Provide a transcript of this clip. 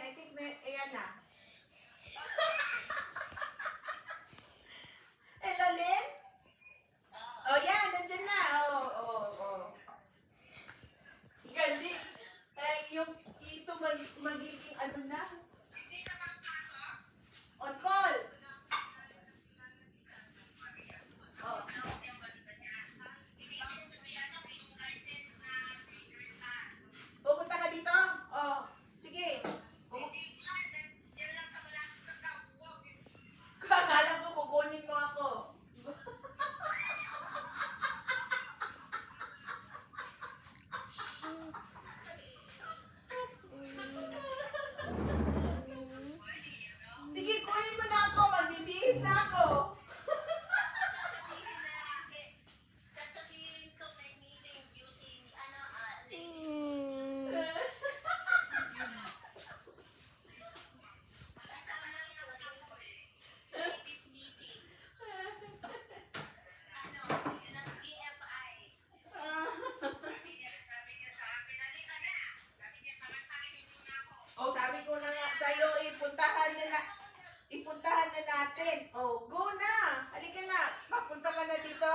I think na, ayan na. Hello, Lynn? Oh, yan, nandyan na. Oh. Galing. Yung ito magiging ano na. On call. Oh. Pupunta ka dito? Oh, sige. Akala ko kukunin mo ako. Sige, kunin mo na ako. Magbibihis na ako. Oh, sabi ko na nga sa'yo, ipuntahan na natin. Oh, go na. Halika na. Papunta ka na dito.